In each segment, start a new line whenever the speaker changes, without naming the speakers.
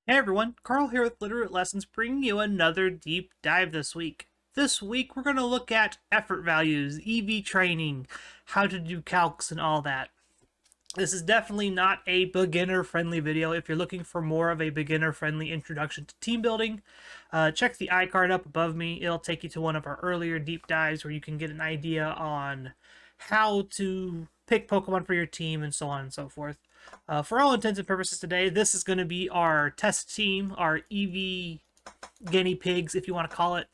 Hey everyone, Carl here with Littleroot Lessons, bringing you another deep dive this week. This week we're going to look at effort values, EV training, how to do calcs and all that. This is definitely not a beginner-friendly video. If you're looking for more of a beginner-friendly introduction to team building, check the iCard up above me. It'll take you to one of our earlier deep dives where you can get an idea on how to pick Pokemon for your team and so on and so forth. For all intents and purposes today, this is going to be our test team, our EV guinea pigs, if you want to call it.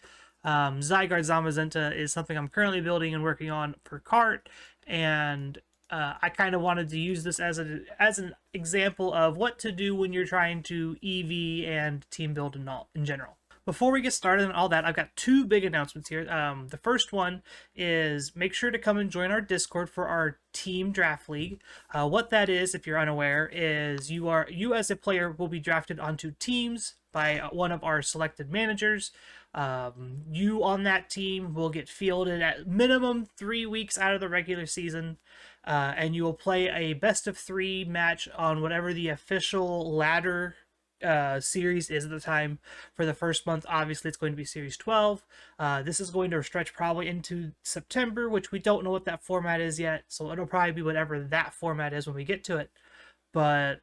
Zygarde Zamazenta is something I'm currently building and working on per cart, and I kind of wanted to use this as an example of what to do when you're trying to EV and team build in general. Before we get started and all that, I've got two big announcements here. The first one is make sure to come and join our Discord for our team draft league. What that is, if you're unaware, is you as a player will be drafted onto teams by one of our selected managers. You on that team will get fielded at minimum 3 weeks out of the regular season, and you will play a best of 3 match on whatever the official ladder series is at the time. For the first month, obviously it's going to be series 12. This is going to stretch probably into September, which we don't know what that format is yet, so it'll probably be whatever that format is when we get to it. But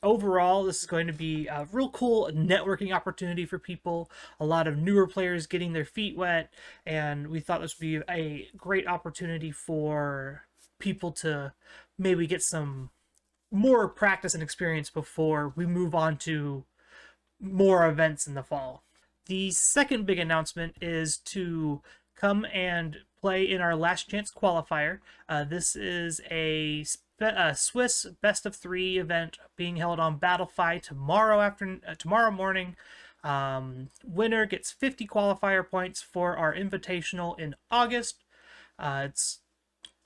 overall, this is going to be a real cool networking opportunity for people, a lot of newer players getting their feet wet, and we thought this would be a great opportunity for people to maybe get some more practice and experience before we move on to more events in the fall. The second big announcement is to come and play in our last chance qualifier. This is a Swiss best of 3 event being held on Battlefy tomorrow morning. Winner gets 50 qualifier points for our invitational in August. It's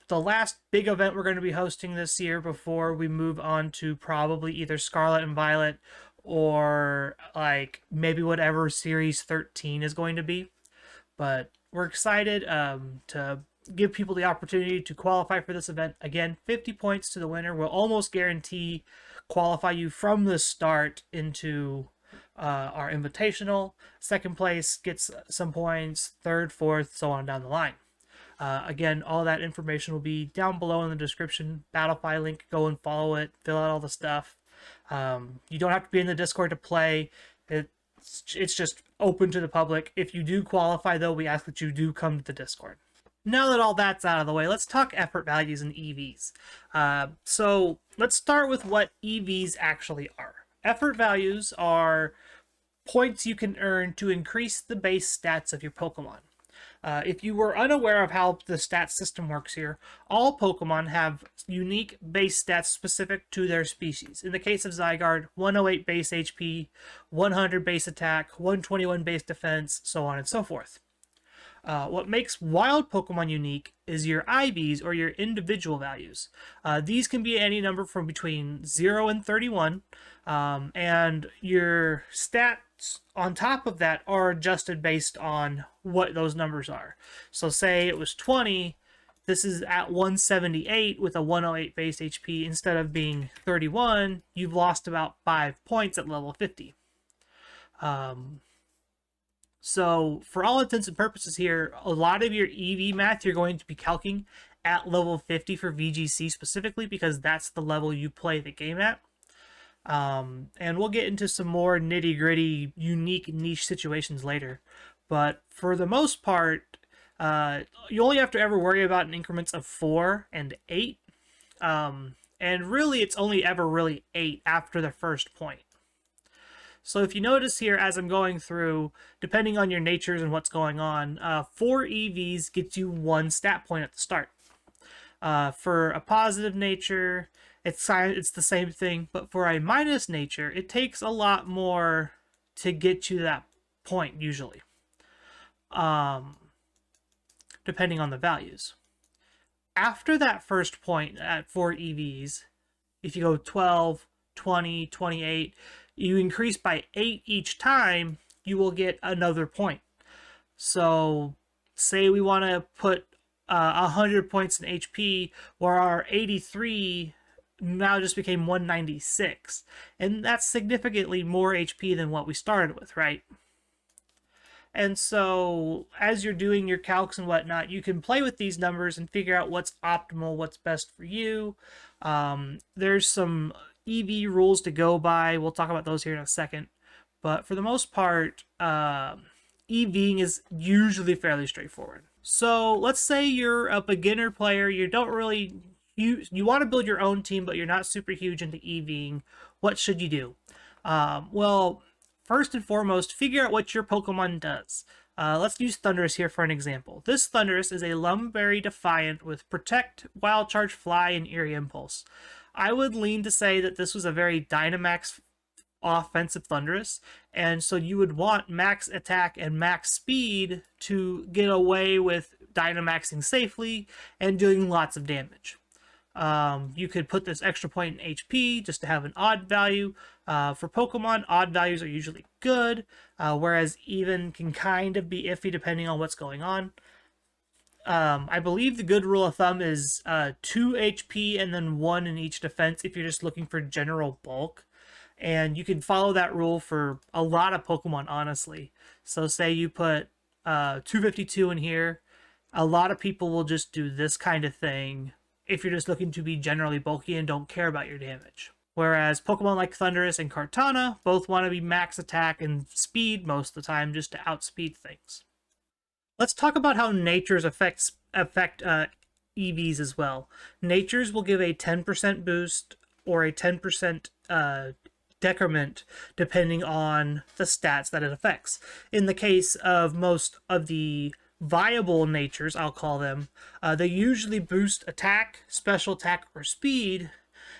the last big event we're going to be hosting this year before we move on to probably either Scarlet and Violet or like maybe whatever Series 13 is going to be. But we're excited to give people the opportunity to qualify for this event. Again, 50 points to the winner will almost guarantee qualify you from the start into our invitational. Second place gets some points, third, fourth, so on down the line. Again, all that information will be down below in the description. Battlefy link, go and follow it, fill out all the stuff. You don't have to be in the Discord to play. It's just open to the public. If you do qualify, though, we ask that you do come to the Discord. Now that all that's out of the way, let's talk effort values and EVs. So let's start with what EVs actually are. Effort values are points you can earn to increase the base stats of your Pokemon. If you were unaware of how the stat system works here, all Pokemon have unique base stats specific to their species. In the case of Zygarde, 108 base HP, 100 base attack, 121 base defense, so on and so forth. What makes wild Pokemon unique is your IVs, or your individual values. These can be any number from between 0 and 31, and your stats on top of that are adjusted based on what those numbers are. So say it was 20, this is at 178 with a 108 base HP. Instead of being 31, you've lost about 5 points at level 50. So for all intents and purposes here, a lot of your EV math you're going to be calculating at level 50 for VGC specifically, because that's the level you play the game at. And we'll get into some more nitty-gritty, unique niche situations later. But for the most part, you only have to ever worry about in increments of 4 and 8. And really, it's only ever really 8 after the first point. So if you notice here, as I'm going through, depending on your natures and what's going on, 4 EVs gets you 1 stat point at the start. For a positive nature, it's the same thing, but for a minus nature, it takes a lot more to get you that point, usually. Depending on the values. After that first point at 4 EVs, if you go 12, 20, 28, you increase by 8 each time, you will get another point. So say we want to put 100 points in HP, where our 83 now just became 196. And that's significantly more HP than what we started with, right? And so as you're doing your calcs and whatnot, you can play with these numbers and figure out what's optimal, what's best for you. There's some EV rules to go by. We'll talk about those here in a second. But for the most part, EVing is usually fairly straightforward. So let's say you're a beginner player. You don't really, you want to build your own team, but you're not super huge into EVing. What should you do? Well, first and foremost, figure out what your Pokemon does. Let's use Thundurus here for an example. This Thundurus is a Lumberry Defiant with Protect, Wild Charge, Fly, and Eerie Impulse. I would lean to say that this was a very Dynamax offensive Thundurus, and so you would want max attack and max speed to get away with Dynamaxing safely and doing lots of damage. You could put this extra point in HP just to have an odd value. For Pokemon, odd values are usually good, whereas even can kind of be iffy depending on what's going on. I believe the good rule of thumb is 2 HP and then 1 in each defense if you're just looking for general bulk. And you can follow that rule for a lot of Pokemon, honestly. So say you put 252 in here, a lot of people will just do this kind of thing if you're just looking to be generally bulky and don't care about your damage. Whereas Pokemon like Thundurus and Kartana both want to be max attack and speed most of the time just to outspeed things. Let's talk about how natures affect EVs as well. Natures will give a 10% boost or a 10% decrement depending on the stats that it affects. In the case of most of the viable natures, I'll call them, they usually boost attack, special attack, or speed,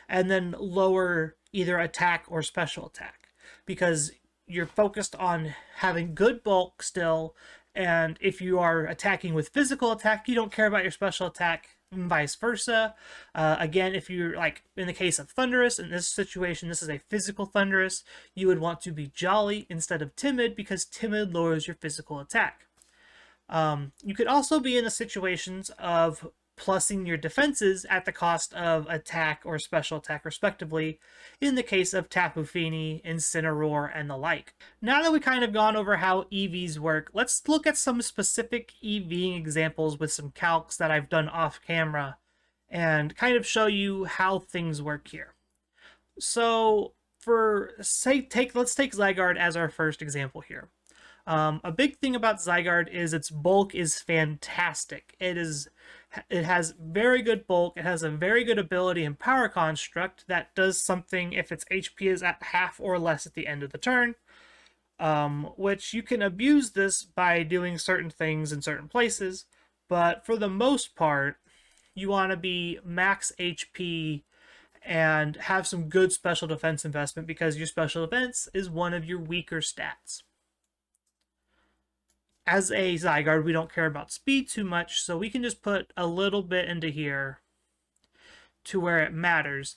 and then lower either attack or special attack, because you're focused on having good bulk still, and if you are attacking with physical attack, you don't care about your special attack, and vice versa. Again, if you're like in the case of Thundurus, in this situation, this is a physical Thundurus, you would want to be jolly instead of timid, because timid lowers your physical attack. You could also be in the situations of plussing your defenses at the cost of attack or special attack respectively, in the case of Tapu Fini, Incineroar, and the like. Now that we kind of gone over how EVs work, let's look at some specific EVing examples with some calcs that I've done off camera and kind of show you how things work here. So let's take Zygarde as our first example here. A big thing about Zygarde is its bulk is fantastic. It has very good bulk. It has a very good ability and power construct that does something if its HP is at half or less at the end of the turn, which you can abuse this by doing certain things in certain places, but for the most part, you want to be max HP and have some good special defense investment, because your special defense is one of your weaker stats. As a Zygarde, we don't care about speed too much, so we can just put a little bit into here to where it matters.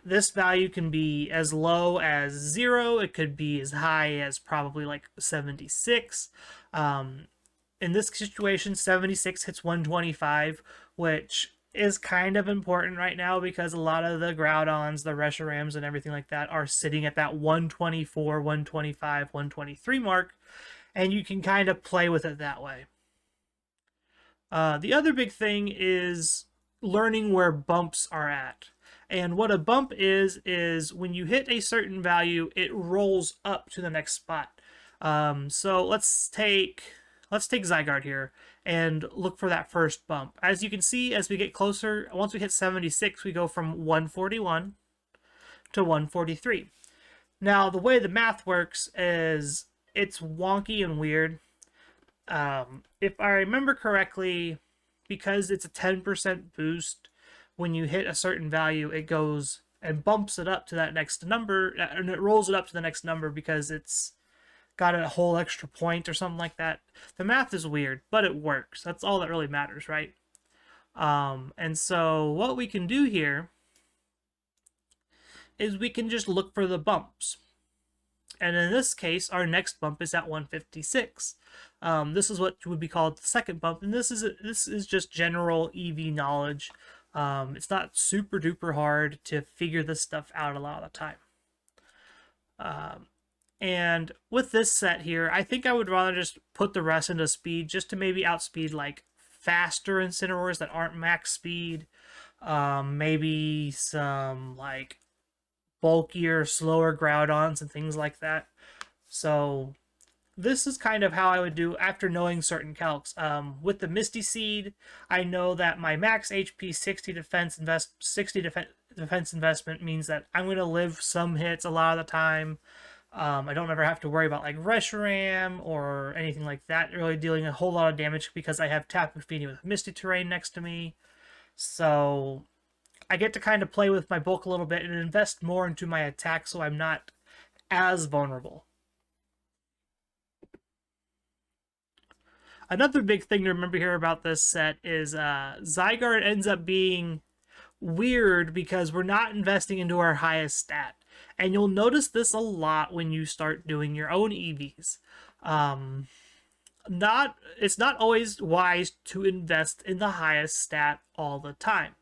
This value can be as low as 0. It could be as high as probably like 76. In this situation, 76 hits 125, which is kind of important right now because a lot of the Groudons, the Reshurams, and everything like that are sitting at that 124, 125, 123 mark. And you can kind of play with it that way. The other big thing is learning where bumps are at. And what a bump is when you hit a certain value, it rolls up to the next spot. So let's take Zygarde here and look for that first bump. As you can see, as we get closer, once we hit 76, we go from 141 to 143. Now, the way the math works is it's wonky and weird. If I remember correctly, because it's a 10% boost, when you hit a certain value, it goes and bumps it up to that next number, and it rolls it up to the next number because it's got a whole extra point or something like that. The math is weird, but it works. That's all that really matters, right? And so what we can do here is we can just look for the bumps. And in this case, our next bump is at 156. This is what would be called the second bump, and this is just general EV knowledge. It's not super duper hard to figure this stuff out a lot of the time. And with this set here, I think I would rather just put the rest into speed, just to maybe outspeed like faster incineroars that aren't max speed. Maybe some like bulkier, slower Groudons and things like that. So this is kind of how I would do after knowing certain calcs. With the Misty Seed, I know that my max HP 60 defense investment means that I'm going to live some hits a lot of the time. I don't ever have to worry about like Reshiram or anything like that really dealing a whole lot of damage because I have Tapu Fini with Misty Terrain next to me. So I get to kind of play with my bulk a little bit and invest more into my attack so I'm not as vulnerable. Another big thing to remember here about this set is Zygarde ends up being weird because we're not investing into our highest stat. And you'll notice this a lot when you start doing your own EVs. It's not always wise to invest in the highest stat all the time.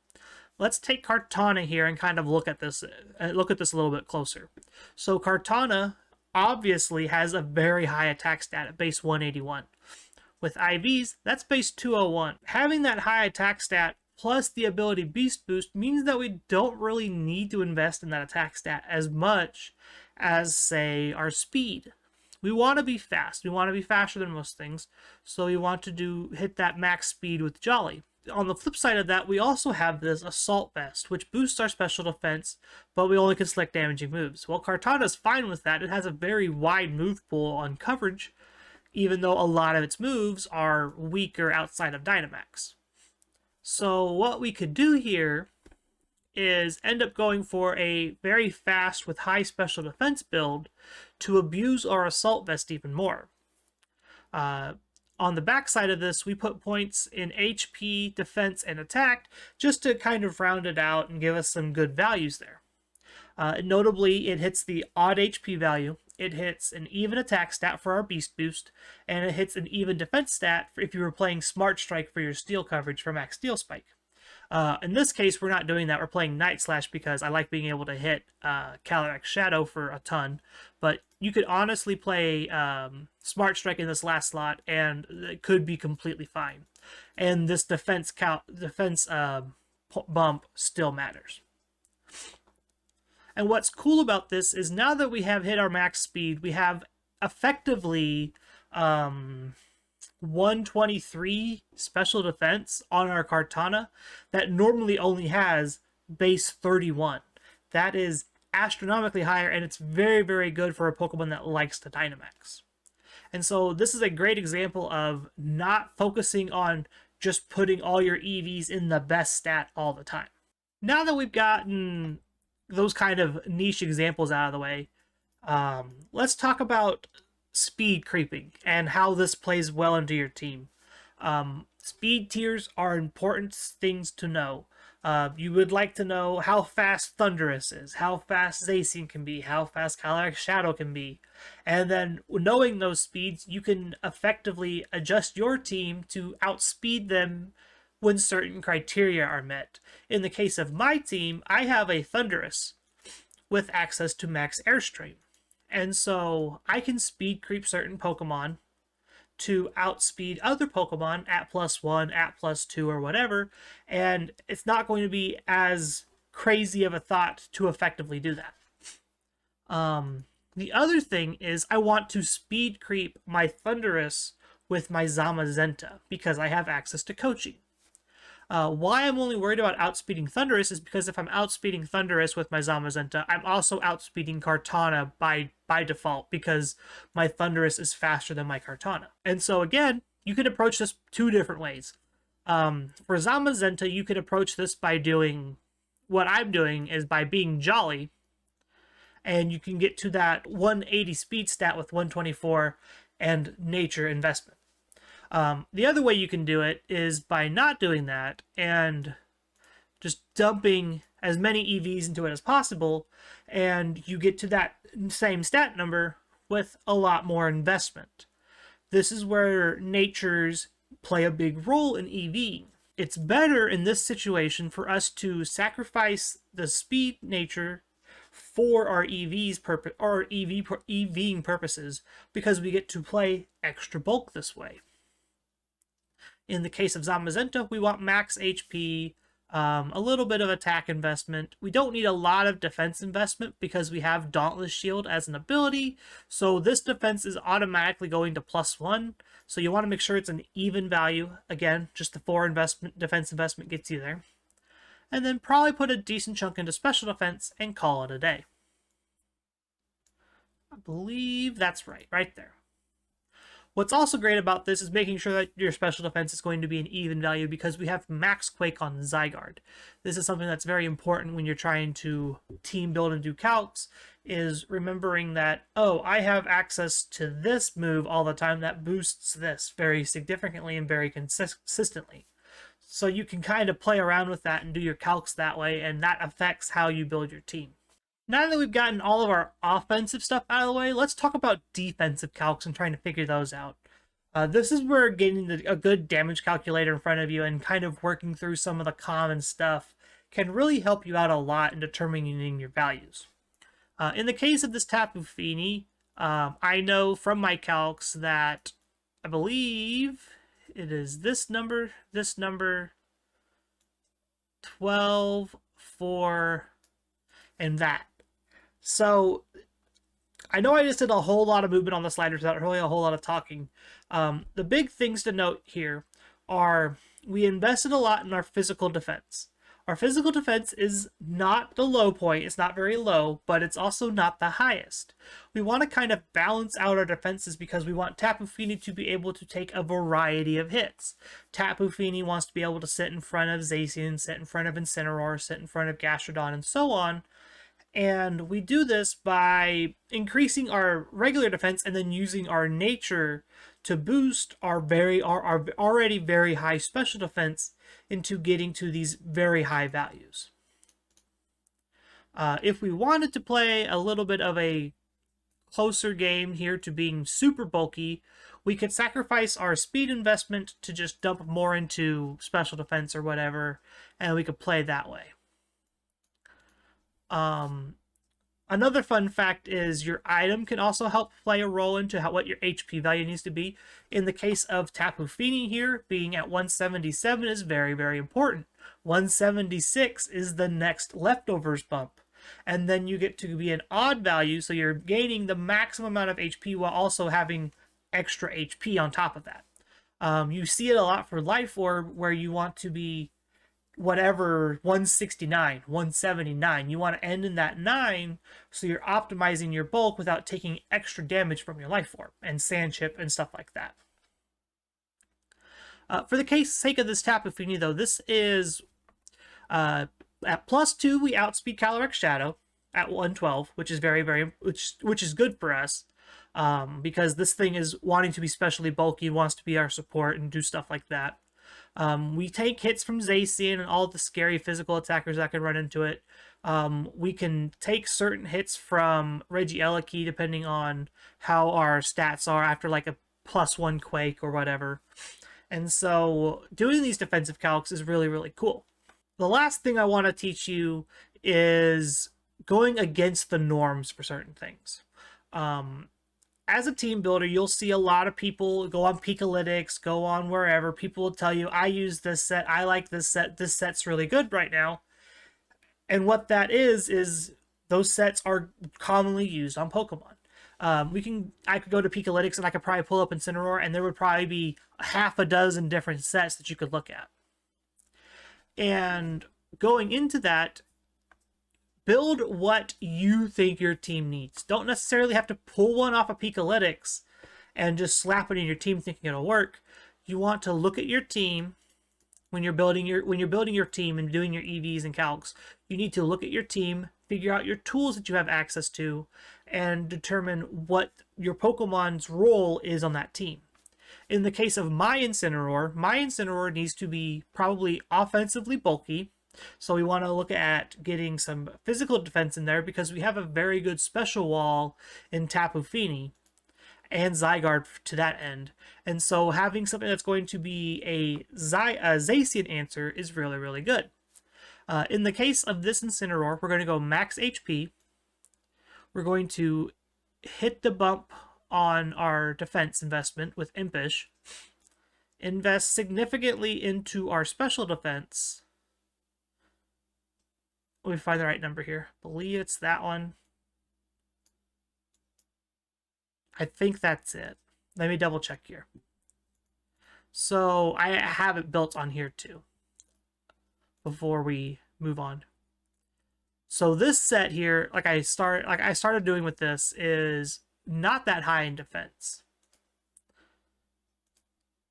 Let's take Kartana here and kind of look at this a little bit closer. So Kartana obviously has a very high attack stat at base 181. With IVs, that's base 201. Having that high attack stat plus the ability Beast Boost means that we don't really need to invest in that attack stat as much as, say, our speed. We want to be fast. We want to be faster than most things, so we want to hit that max speed with Jolly. On the flip side of that, we also have this Assault Vest, which boosts our special defense, but we only can select damaging moves. Well, Kartana's fine with that. It has a very wide move pool on coverage, even though a lot of its moves are weaker outside of Dynamax. So what we could do here is end up going for a very fast with high special defense build to abuse our Assault Vest even more. On the back side of this, we put points in HP, defense, and attack just to kind of round it out and give us some good values there. Notably, it hits the odd HP value, it hits an even attack stat for our Beast Boost, and it hits an even defense stat if you were playing Smart Strike for your Steel coverage for Max Steel Spike. In this case, we're not doing that. We're playing Night Slash because I like being able to hit Calyrex Shadow for a ton. But you could honestly play Smart Strike in this last slot, and it could be completely fine. And this defense bump still matters. And what's cool about this is now that we have hit our max speed, we have effectively 123 special defense on our Kartana that normally only has base 31. That is astronomically higher, and it's very, very good for a Pokemon that likes to Dynamax. And so this is a great example of not focusing on just putting all your EVs in the best stat all the time. Now that we've gotten those kind of niche examples out of the way, let's talk about speed creeping and how this plays well into your team. Speed tiers are important things to know. You would like to know how fast Thundurus is, how fast Zacian can be, how fast Calyrex Shadow can be. And then knowing those speeds, you can effectively adjust your team to outspeed them when certain criteria are met. In the case of my team, I have a Thundurus with access to max Airstream. And so I can speed creep certain Pokemon to outspeed other Pokemon at +1, at +2, or whatever, and it's not going to be as crazy of a thought to effectively do that. The other thing is I want to speed creep my Thundurus with my Zamazenta because I have access to coaching. Why I'm only worried about outspeeding Thundurus is because if I'm outspeeding Thundurus with my Zamazenta, I'm also outspeeding Kartana by default because my Thundurus is faster than my Kartana. And so again, you can approach this two different ways. For Zamazenta, you can approach this by doing what I'm doing is by being Jolly, and you can get to that 180 speed stat with 124 and nature investment. The other way you can do it is by not doing that and just dumping as many EVs into it as possible, and you get to that same stat number with a lot more investment. This is where natures play a big role in EVing. it's better in this situation for us to sacrifice the speed nature for our EVing purposes, because we get to play extra bulk this way. In the case of Zamazenta, we want max HP, a little bit of attack investment. We don't need a lot of defense investment because we have Dauntless Shield as an ability, so this defense is automatically going to +1. So you want to make sure it's an even value. Again, just the 4 defense investment gets you there. And then probably put a decent chunk into special defense and call it a day. I believe that's right there. What's also great about this is making sure that your special defense is going to be an even value, because we have max Quake on Zygarde. This is something that's very important when you're trying to team build and do calcs, is remembering that, oh, I have access to this move all the time that boosts this very significantly and very consistently. So you can kind of play around with that and do your calcs that way, and that affects how you build your team. Now that we've gotten all of our offensive stuff out of the way, let's talk about defensive calcs and trying to figure those out. This is where getting a good damage calculator in front of you and kind of working through some of the common stuff can really help you out a lot in determining your values. In the case of this Tapu Fini, I know from my calcs that I believe it is this number, 12, 4, and that. So I know I just did a whole lot of movement on the sliders without really a whole lot of talking. The big things to note here are we invested a lot in our physical defense. Our physical defense is not the low point. It's not very low, but it's also not the highest. We want to kind of balance out our defenses because we want Tapu Fini to be able to take a variety of hits. Tapu Fini wants to be able to sit in front of Zacian, sit in front of Incineroar, sit in front of Gastrodon, and so on. And we do this by increasing our regular defense and then using our nature to boost our already very high special defense into getting to these very high values. If we wanted to play a little bit of a closer game here to being super bulky, we could sacrifice our speed investment to just dump more into special defense or whatever, and we could play that way. Another fun fact is your item can also help play a role into what your HP value needs to be. In the case of Tapu Fini here, being at 177 is very, very important. 176 is the next leftovers bump. And then you get to be an odd value, so you're gaining the maximum amount of HP while also having extra HP on top of that. You see it a lot for Life Orb, where you want to be whatever, 169, 179. You want to end in that 9, so you're optimizing your bulk without taking extra damage from your Life Orb and Sand Chip and stuff like that. For the sake of this Tapu Fini, though, this is at +2, we outspeed Calyrex Shadow at 112, which is which is good for us, because this thing is wanting to be specially bulky, wants to be our support and do stuff like that. We take hits from Zacian and all the scary physical attackers that can run into it. We can take certain hits from Regieleki depending on how our stats are after like a +1 Quake or whatever. And so doing these defensive calcs is really, really cool. The last thing I want to teach you is going against the norms for certain things. As a team builder, you'll see a lot of people go on Pikalytics, go on wherever. People will tell you, I use this set, I like this set's really good right now. And what that is those sets are commonly used on Pokemon. I could go to Pikalytics and I could probably pull up Incineroar, and there would probably be half a dozen different sets that you could look at. And going into that, build what you think your team needs. Don't necessarily have to pull one off of Pikalytics and just slap it in your team thinking it'll work. You want to look at your team when you're building your team and doing your EVs and calcs. You need to look at your team, figure out your tools that you have access to, and determine what your Pokemon's role is on that team. In the case of my Incineroar needs to be probably offensively bulky. So we want to look at getting some physical defense in there because we have a very good special wall in Tapu Fini. and Zygarde to that end. And so having something that's going to be a Zacian answer is really, really good. In the case of this Incineroar, we're going to go max HP. We're going to hit the bump on our defense investment with Impish. Invest significantly into our special defense. Let me find the right number here. I believe it's that one. I think that's it. Let me double check here. So I have it built on here too before we move on. So this set here, like I started doing with this, is not that high in defense.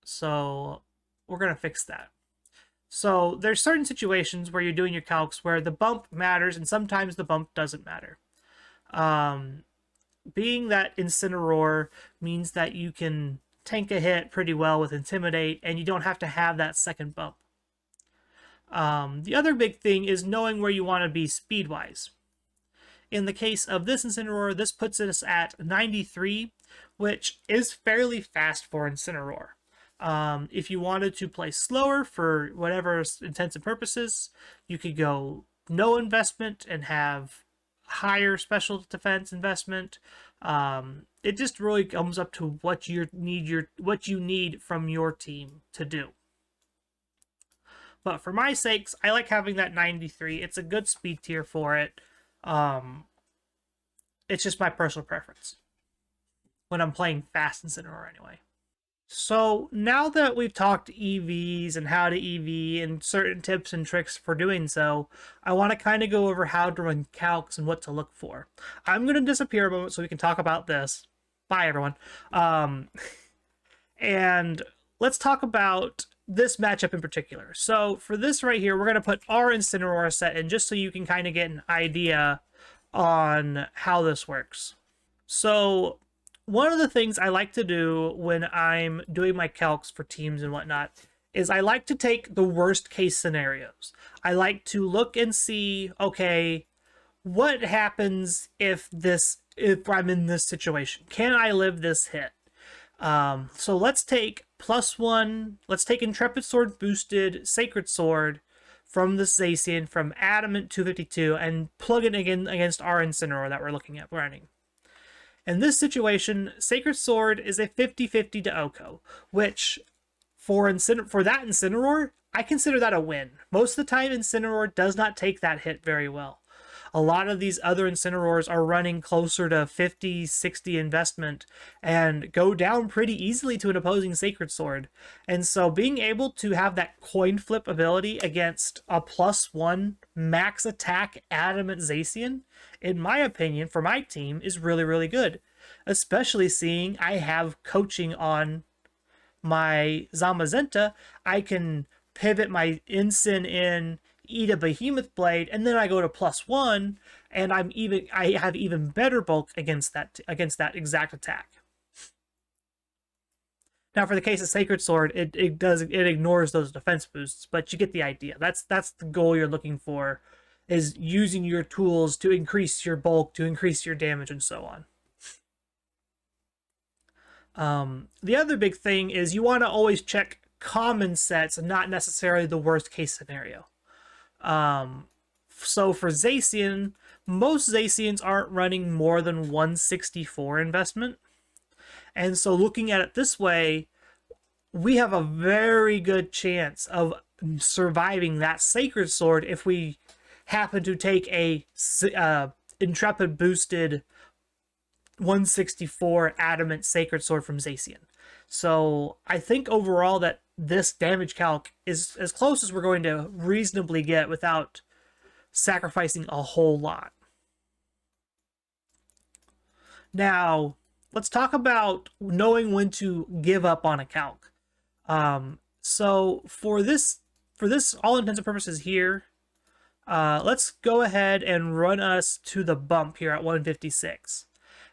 So we're going to fix that. So there's certain situations where you're doing your calcs where the bump matters and sometimes the bump doesn't matter. Being that Incineroar means that you can tank a hit pretty well with Intimidate and you don't have to have that second bump. The other big thing is knowing where you want to be speed-wise. In the case of this Incineroar, this puts us at 93, which is fairly fast for Incineroar. If you wanted to play slower for whatever intents and purposes, you could go no investment and have higher special defense investment. It just really comes up to what you need from your team to do. But for my sakes, I like having that 93. It's a good speed tier for it. It's just my personal preference when I'm playing fast Incineroar anyway. So now that we've talked EVs and how to EV and certain tips and tricks for doing so, I want to kind of go over how to run calcs and what to look for. I'm going to disappear a moment so we can talk about this. Bye, everyone. And let's talk about this matchup in particular. So for this right here, we're going to put our Incineroar set in just so you can kind of get an idea on how this works. So one of the things I like to do when I'm doing my calcs for teams and whatnot is I like to take the worst case scenarios. I like to look and see, okay, what happens if I'm in this situation? Can I live this hit? So let's take +1, let's take Intrepid Sword boosted Sacred Sword from the Zacian from Adamant 252 and plug it again against our Incineroar that we're looking at running. In this situation, Sacred Sword is a 50-50 to Oko, which for that Incineroar, I consider that a win. Most of the time, Incineroar does not take that hit very well. A lot of these other Incineroars are running closer to 50-60 investment and go down pretty easily to an opposing Sacred Sword. And so being able to have that coin flip ability against a +1 max attack Adamant Zacian, in my opinion, for my team, is really, really good. Especially seeing I have coaching on my Zamazenta, I can pivot my Incin in, eat a Behemoth Blade, and then I go to +1, and I have even better bulk against that exact attack. Now, for the case of Sacred Sword, it ignores those defense boosts, but you get the idea. That's the goal you're looking for, is using your tools to increase your bulk, to increase your damage, and so on. The other big thing is you want to always check common sets and not necessarily the worst case scenario. So for Zacian, most Zacians aren't running more than 164 investment. And so looking at it this way, we have a very good chance of surviving that Sacred Sword if we happen to take a Intrepid boosted 164 Adamant Sacred Sword from Zacian. So I think overall that this damage calc is as close as we're going to reasonably get without sacrificing a whole lot. Now, let's talk about knowing when to give up on a calc. So for this, all intents and purposes here, let's go ahead and run us to the bump here at 156.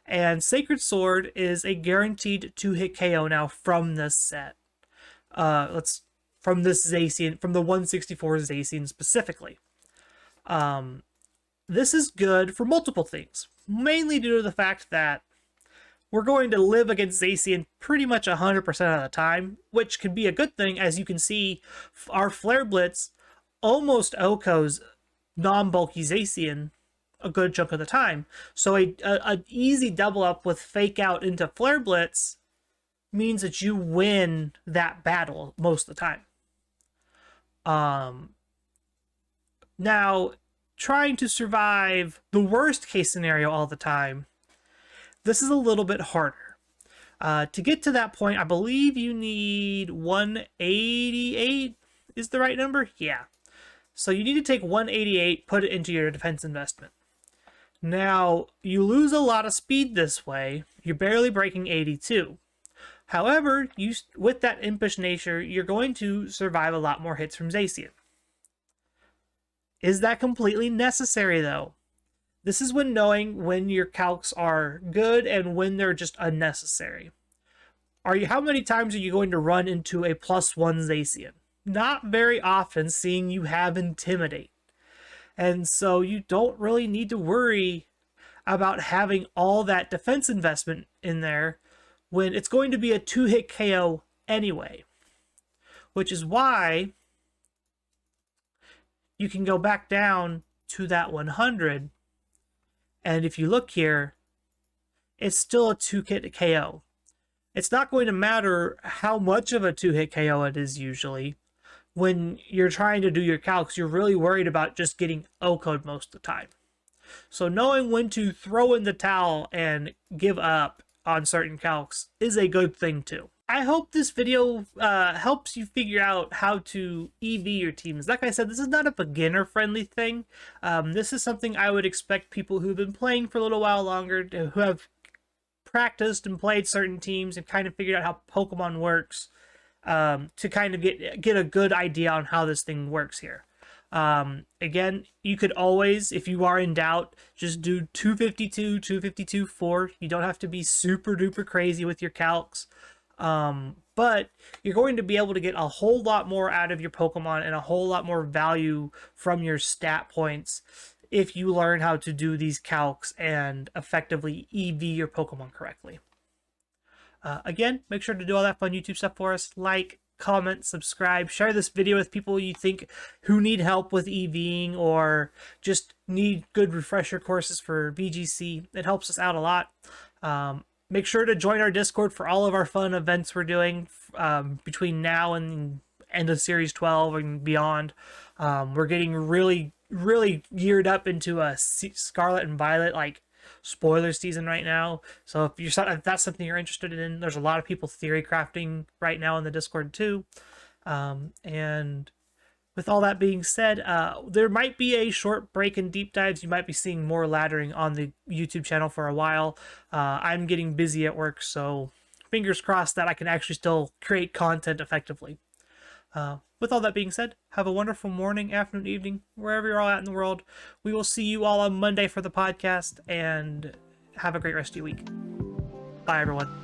And Sacred Sword is a guaranteed 2-hit KO now from this set. From this Zacian, from the 164 Zacian specifically. This is good for multiple things, mainly due to the fact that we're going to live against Zacian pretty much 100% of the time, which can be a good thing. As you can see, our Flare Blitz almost OHKOs non-bulky Zacian a good chunk of the time. So an easy double up with Fake Out into Flare Blitz means that you win that battle most of the time. Now, trying to survive the worst case scenario all the time, this is a little bit harder. To get to that point, I believe you need 188 is the right number? Yeah. So you need to take 188, put it into your defense investment. Now, you lose a lot of speed this way. You're barely breaking 82. However, with that impish nature, you're going to survive a lot more hits from Zacian. Is that completely necessary, though? This is when knowing when your calcs are good and when they're just unnecessary. How many times are you going to run into a +1 Zacian? Not very often, seeing you have Intimidate. And so you don't really need to worry about having all that defense investment in there when it's going to be a 2-hit KO anyway. Which is why you can go back down to that 100, and if you look here, it's still a 2-hit KO. It's not going to matter how much of a 2-hit KO it is usually. When you're trying to do your calcs, you're really worried about just getting OHKO'd most of the time. So knowing when to throw in the towel and give up on certain calcs is a good thing too. I hope this video helps you figure out how to EV your teams. Like I said, this is not a beginner-friendly thing. This is something I would expect people who've been playing for a little while longer, who have practiced and played certain teams and kind of figured out how Pokemon works, to kind of get a good idea on how this thing works here. Again, you could always, if you are in doubt, just do 252, 252, 4. You don't have to be super duper crazy with your calcs. But you're going to be able to get a whole lot more out of your Pokemon and a whole lot more value from your stat points if you learn how to do these calcs and effectively EV your Pokemon correctly. Again, make sure to do all that fun YouTube stuff for us. Like, comment, subscribe, share this video with people you think who need help with EVing or just need good refresher courses for VGC. It helps us out a lot. Make sure to join our Discord for all of our fun events we're doing between now and end of Series 12 and beyond. We're getting really geared up into a Scarlet and Violet spoiler season right now. So if that's something you're interested in, there's a lot of people theory crafting right now in the Discord too. And with all that being said, there might be a short break in deep dives. You might be seeing more laddering on the YouTube channel for a while. I'm getting busy at work, so fingers crossed that I can actually still create content effectively. With all that being said, have a wonderful morning, afternoon, evening, wherever you're all at in the world. We will see you all on Monday for the podcast, and have a great rest of your week. Bye, everyone.